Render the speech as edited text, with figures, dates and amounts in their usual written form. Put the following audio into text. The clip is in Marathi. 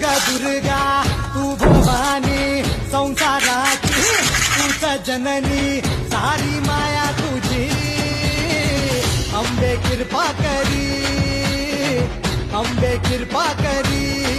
ग दुर्गा तू भवानी संसाराची तूच जननी सारी माया तुझी अंबे कृपा करी अंबे कृपा करी